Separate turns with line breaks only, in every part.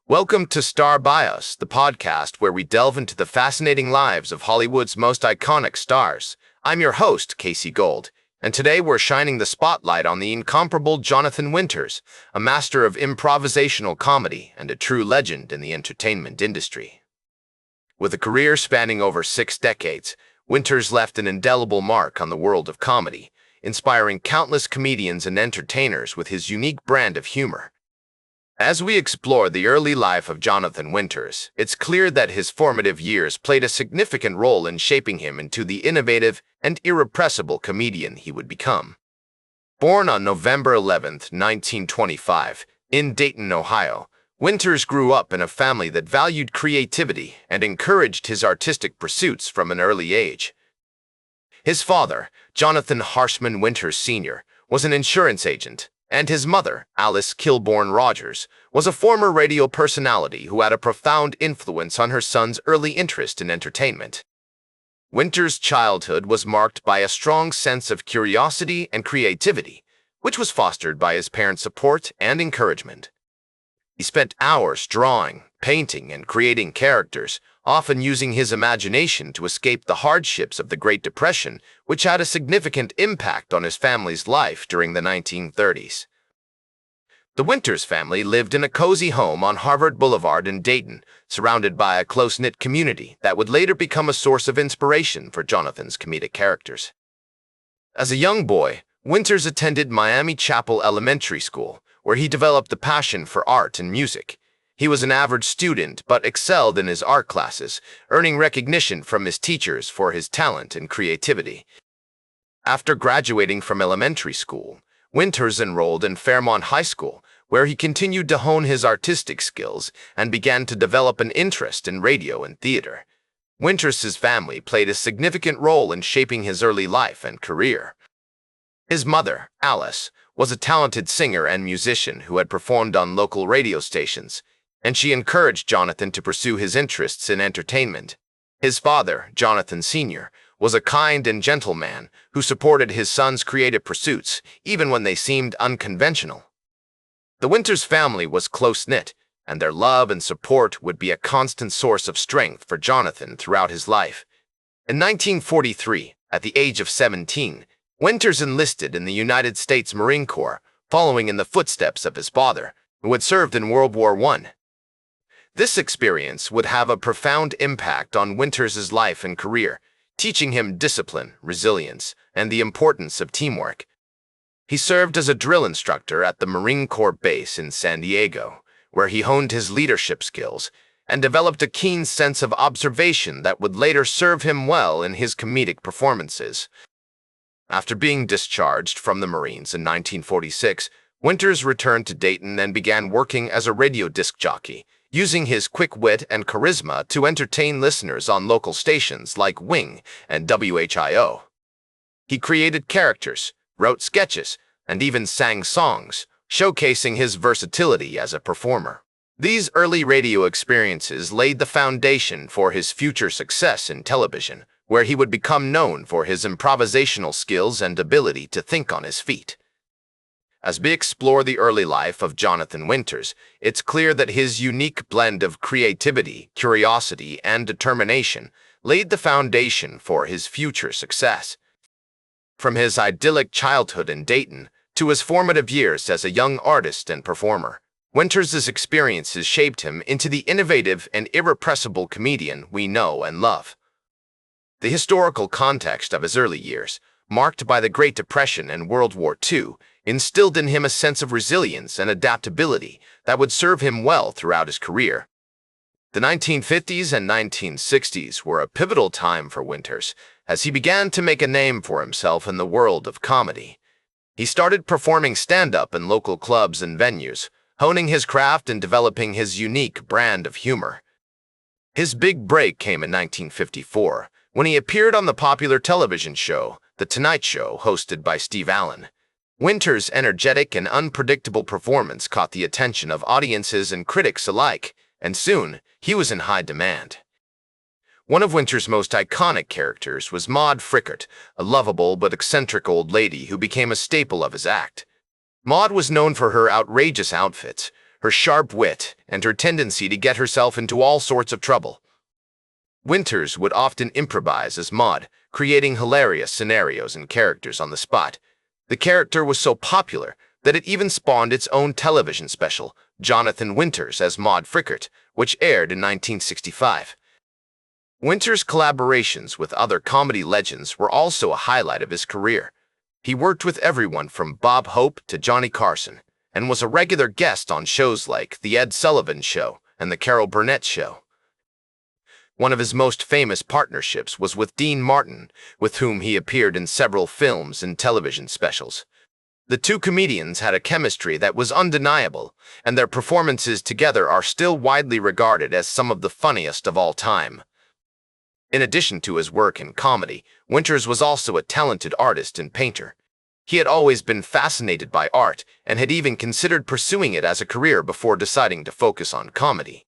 Welcome to Star Bios, the podcast where we delve into the fascinating lives of Hollywood's most iconic stars. I'm your host, Casey Gold, and today we're shining the spotlight on the incomparable Jonathan Winters, a master of improvisational comedy and a true legend in the entertainment industry. With a career spanning over 6 decades, Winters left an indelible mark on the world of comedy, inspiring countless comedians and entertainers with his unique brand of humor. As we explore the early life of Jonathan Winters, it's clear that his formative years played a significant role in shaping him into the innovative and irrepressible comedian he would become. Born on November 11, 1925, in Dayton, Ohio, Winters grew up in a family that valued creativity and encouraged his artistic pursuits from an early age. His father, Jonathan Harshman Winters Sr., was an insurance agent, and his mother, Alice Kilbourne Rogers, was a former radio personality who had a profound influence on her son's early interest in entertainment. Winters' childhood was marked by a strong sense of curiosity and creativity, which was fostered by his parents' support and encouragement. He spent hours drawing, painting, and creating characters, often using his imagination to escape the hardships of the Great Depression, which had a significant impact on his family's life during the 1930s. The Winters family lived in a cozy home on Harvard Boulevard in Dayton, surrounded by a close-knit community that would later become a source of inspiration for Jonathan's comedic characters. As a young boy, Winters attended Miami Chapel Elementary School, where he developed a passion for art and music. He was an average student but excelled in his art classes, earning recognition from his teachers for his talent and creativity. After graduating from elementary school, Winters enrolled in Fairmont High School, where he continued to hone his artistic skills and began to develop an interest in radio and theater. Winters' family played a significant role in shaping his early life and career. His mother, Alice, was a talented singer and musician who had performed on local radio stations, and she encouraged Jonathan to pursue his interests in entertainment. His father, Jonathan Sr., was a kind and gentle man who supported his son's creative pursuits, even when they seemed unconventional. The Winters family was close-knit, and their love and support would be a constant source of strength for Jonathan throughout his life. In 1943, at the age of 17, Winters enlisted in the United States Marine Corps, following in the footsteps of his father, who had served in World War I. This experience would have a profound impact on Winters' life and career, teaching him discipline, resilience, and the importance of teamwork. He served as a drill instructor at the Marine Corps base in San Diego, where he honed his leadership skills and developed a keen sense of observation that would later serve him well in his comedic performances. After being discharged from the Marines in 1946, Winters returned to Dayton and began working as a radio disc jockey, using his quick wit and charisma to entertain listeners on local stations like Wing and WHIO. He created characters, wrote sketches, and even sang songs, showcasing his versatility as a performer. These early radio experiences laid the foundation for his future success in television, where he would become known for his improvisational skills and ability to think on his feet. As we explore the early life of Jonathan Winters, it's clear that his unique blend of creativity, curiosity, and determination laid the foundation for his future success. From his idyllic childhood in Dayton to his formative years as a young artist and performer, Winters' experiences shaped him into the innovative and irrepressible comedian we know and love. The historical context of his early years, marked by the Great Depression and World War II, instilled in him a sense of resilience and adaptability that would serve him well throughout his career. The 1950s and 1960s were a pivotal time for Winters, as he began to make a name for himself in the world of comedy. He started performing stand-up in local clubs and venues, honing his craft and developing his unique brand of humor. His big break came in 1954, when he appeared on the popular television show, The Tonight Show, hosted by Steve Allen. Winters' energetic and unpredictable performance caught the attention of audiences and critics alike, and soon, he was in high demand. One of Winters' most iconic characters was Maude Frickert, a lovable but eccentric old lady who became a staple of his act. Maude was known for her outrageous outfits, her sharp wit, and her tendency to get herself into all sorts of trouble. Winters would often improvise as Maud, creating hilarious scenarios and characters on the spot. The character was so popular that it even spawned its own television special, Jonathan Winters as Maud Frickert, which aired in 1965. Winters' collaborations with other comedy legends were also a highlight of his career. He worked with everyone from Bob Hope to Johnny Carson, and was a regular guest on shows like The Ed Sullivan Show and The Carol Burnett Show. One of his most famous partnerships was with Dean Martin, with whom he appeared in several films and television specials. The two comedians had a chemistry that was undeniable, and their performances together are still widely regarded as some of the funniest of all time. In addition to his work in comedy, Winters was also a talented artist and painter. He had always been fascinated by art and had even considered pursuing it as a career before deciding to focus on comedy.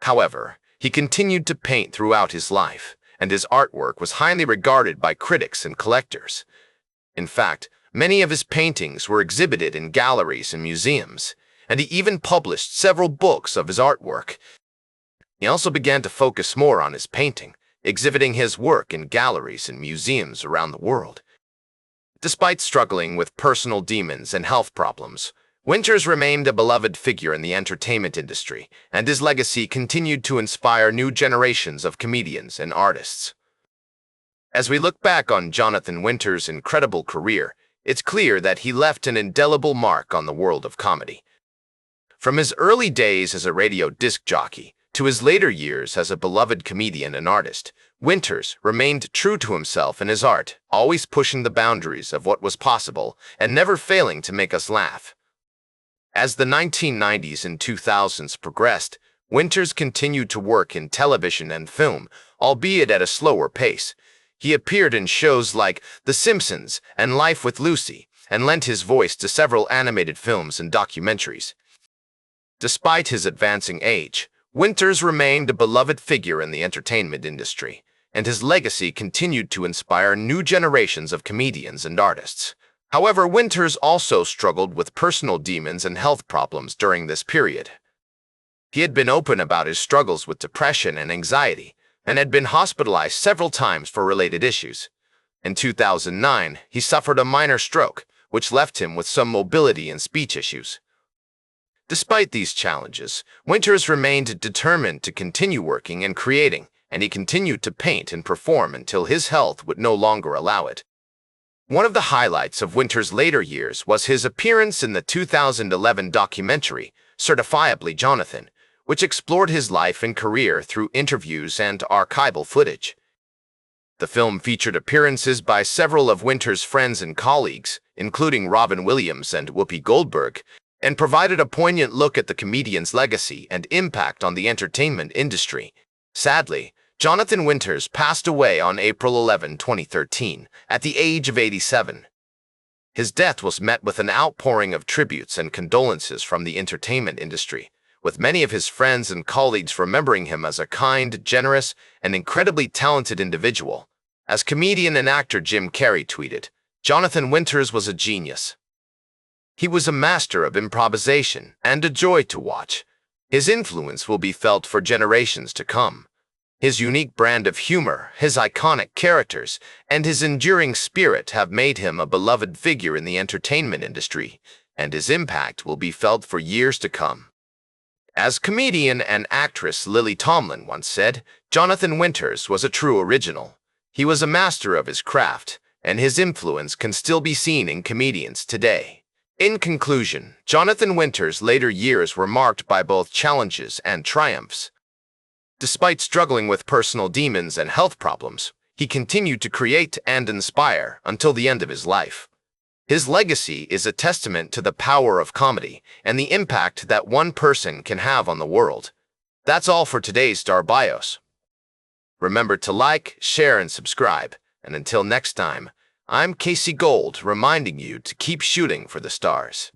However, he continued to paint throughout his life, and his artwork was highly regarded by critics and collectors. In fact, many of his paintings were exhibited in galleries and museums, and he even published several books of his artwork. He also began to focus more on his painting, exhibiting his work in galleries and museums around the world. Despite struggling with personal demons and health problems, Winters remained a beloved figure in the entertainment industry, and his legacy continued to inspire new generations of comedians and artists. As we look back on Jonathan Winters' incredible career, it's clear that he left an indelible mark on the world of comedy. From his early days as a radio disc jockey to his later years as a beloved comedian and artist, Winters remained true to himself and his art, always pushing the boundaries of what was possible and never failing to make us laugh. As the 1990s and 2000s progressed, Winters continued to work in television and film, albeit at a slower pace. He appeared in shows like The Simpsons and Life with Lucy, and lent his voice to several animated films and documentaries. Despite his advancing age, Winters remained a beloved figure in the entertainment industry, and his legacy continued to inspire new generations of comedians and artists. However, Winters also struggled with personal demons and health problems during this period. He had been open about his struggles with depression and anxiety, and had been hospitalized several times for related issues. In 2009, he suffered a minor stroke, which left him with some mobility and speech issues. Despite these challenges, Winters remained determined to continue working and creating, and he continued to paint and perform until his health would no longer allow it. One of the highlights of Winters' later years was his appearance in the 2011 documentary, Certifiably Jonathan, which explored his life and career through interviews and archival footage. The film featured appearances by several of Winters' friends and colleagues, including Robin Williams and Whoopi Goldberg, and provided a poignant look at the comedian's legacy and impact on the entertainment industry. Sadly, Jonathan Winters passed away on April 11, 2013, at the age of 87. His death was met with an outpouring of tributes and condolences from the entertainment industry, with many of his friends and colleagues remembering him as a kind, generous, and incredibly talented individual. As comedian and actor Jim Carrey tweeted, "Jonathan Winters was a genius. He was a master of improvisation and a joy to watch. His influence will be felt for generations to come. His unique brand of humor, his iconic characters, and his enduring spirit have made him a beloved figure in the entertainment industry, and his impact will be felt for years to come." As comedian and actress Lily Tomlin once said, Jonathan Winters was a true original. He was a master of his craft, and his influence can still be seen in comedians today. In conclusion, Jonathan Winters' later years were marked by both challenges and triumphs. Despite struggling with personal demons and health problems, he continued to create and inspire until the end of his life. His legacy is a testament to the power of comedy and the impact that one person can have on the world. That's all for today's Star Bios. Remember to like, share, and subscribe. And until next time, I'm Casey Gold, reminding you to keep shooting for the stars.